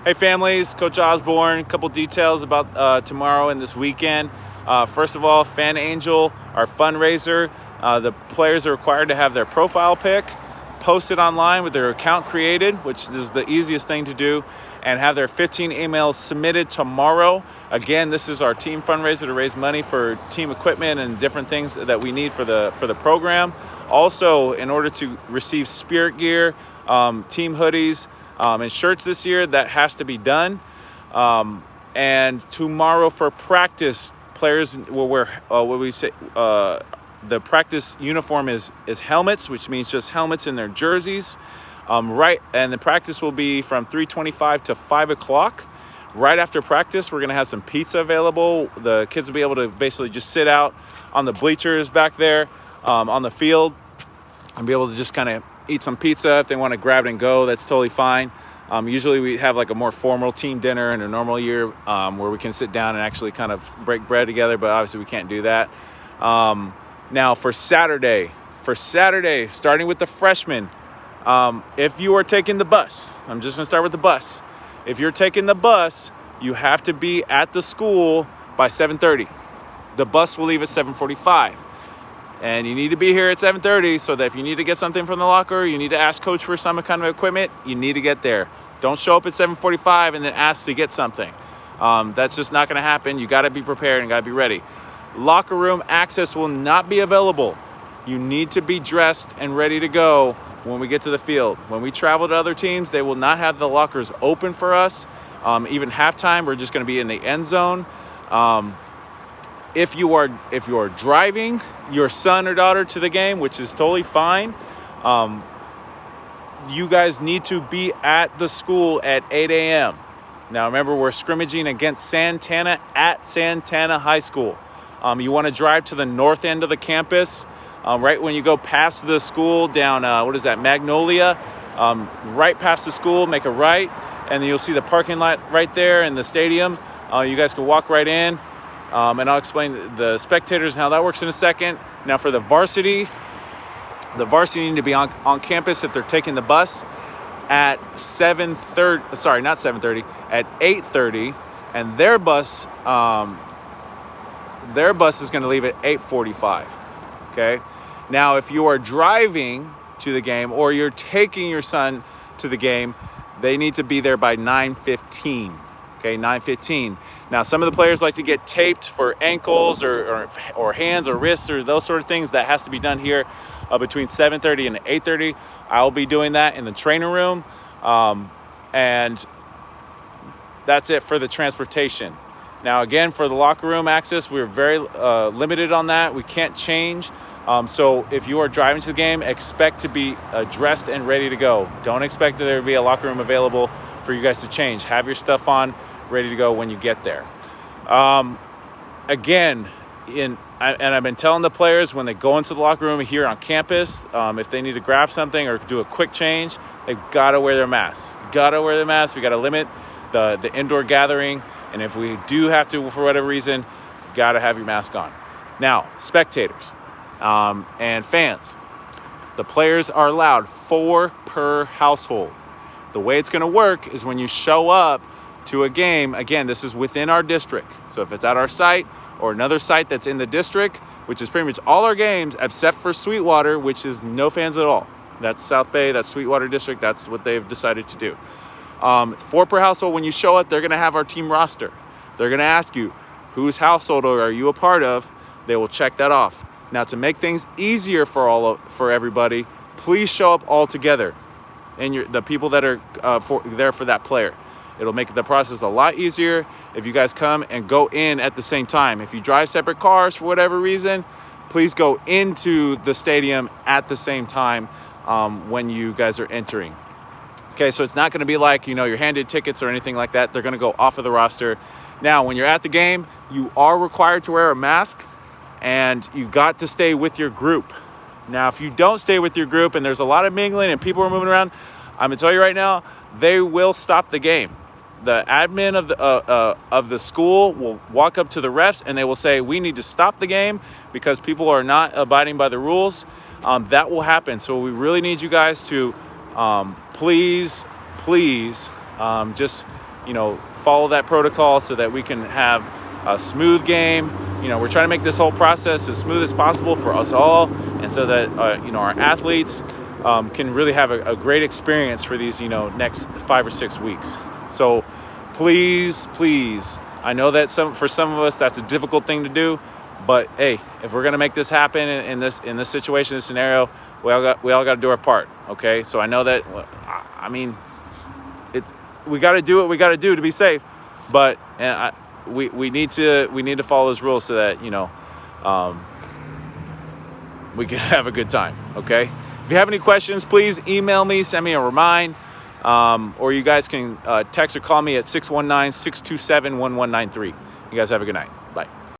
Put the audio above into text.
Hey families, Coach Osborne, a couple details about tomorrow and this weekend. First of all, Fan Angel, our fundraiser, the players are required to have their profile pic posted online with their account created, which is the easiest thing to do, and have their 15 emails submitted tomorrow. Again, this is our team fundraiser to raise money for team equipment and different things that we need for the program. Also, in order to receive spirit gear, team hoodies, and shirts this year, that has to be done. And tomorrow for practice, players will wear the practice uniform is helmets, which means just helmets in their jerseys. And the practice will be from 3:25 to 5 o'clock. Right after practice, we're gonna have some pizza available. The kids will be able to basically just sit out on the bleachers back there on the field and be able to just kind of eat some pizza. If they want to grab it and go, that's totally fine. Usually we have like a more formal team dinner in a normal year where we can sit down and actually kind of break bread together, but obviously we can't do that. Now for Saturday, starting with the freshmen, if you are taking the bus, I'm just gonna start with the bus. If you're taking the bus, you have to be at the school by 7:30. The bus will leave at 7:45. And you need to be here at 7:30 so that if you need to get something from the locker, you need to ask coach for some kind of equipment, you need to get there. Don't show up at 7:45 and then ask to get something. That's just not going to happen. You got to be prepared and got to be ready. Locker room access will not be available. You need to be dressed and ready to go when we get to the field. When we travel to other teams, they will not have the lockers open for us. Even halftime, we're just going to be in the end zone. If you are driving your son or daughter to the game, which is totally fine, you guys need to be at the school at 8 a.m. Now remember, we're scrimmaging against Santana at Santana High School. You want to drive to the north end of the campus, right when you go past the school down, Magnolia, right past the school, make a right, and then you'll see the parking lot right there in the stadium. You guys can walk right in. And I'll explain the Spectators and how that works in a second. Now for the varsity need to be on campus if they're taking the bus at 8:30, and their bus is going to leave at 8:45. Okay. Now if you are driving to the game or you're taking your son to the game, they need to be there by 9:15. Okay, 9:15. Now, some of the players like to get taped for ankles or hands or wrists or those sort of things. That has to be done here between 7:30 and 8:30. I'll be doing that in the training room. And that's it for the transportation. Now, again, for the locker room access, we're very limited on that. We can't change. So if you are driving to the game, expect to be dressed and ready to go. Don't expect that there to be a locker room available for you guys to change. Have your stuff on, ready to go when you get there. Again, I've been telling the players when they go into the locker room here on campus, if they need to grab something or do a quick change, they've got to wear their masks. We got to limit the indoor gathering. And if we do have to, for whatever reason, got to have your mask on. Now, spectators and fans, the players are allowed 4 per household. The way it's going to work is when you show up to a game, again, this is within our district. So if it's at our site or another site that's in the district, which is pretty much all our games except for Sweetwater, which is no fans at all. That's South Bay, that's Sweetwater District. That's what they've decided to do. 4 per household. When you show up, they're going to have our team roster. They're going to ask you, whose household are you a part of? They will check that off. Now, to make things easier for everybody, please show up all together. And the people that are there for that player. It'll make the process a lot easier if you guys come and go in at the same time. If you drive separate cars for whatever reason, please go into the stadium at the same time when you guys are entering. Okay, so it's not going to be like, you're handed tickets or anything like that. They're going to go off of the roster. Now, when you're at the game, you are required to wear a mask, and you got to stay with your group. Now, if you don't stay with your group and there's a lot of mingling and people are moving around, I'm going to tell you right now, they will stop the game. The admin of the school will walk up to the refs and they will say, we need to stop the game because people are not abiding by the rules. That will happen. So we really need you guys to please just follow that protocol so that we can have a smooth game. We're trying to make this whole process as smooth as possible for us all, and so that our athletes can really have a great experience for these next 5 or 6 weeks. So please, I know that for some of us that's a difficult thing to do, but hey, if we're gonna make this happen in this situation, this scenario, we all got to do our part. Okay, so I know that we got to do what we got to do to be safe, but we need to follow those rules so that we can have a good time. Okay, if you have any questions, please email me, send me a remind, or you guys can text or call me at 619-627-1193. You guys have a good night.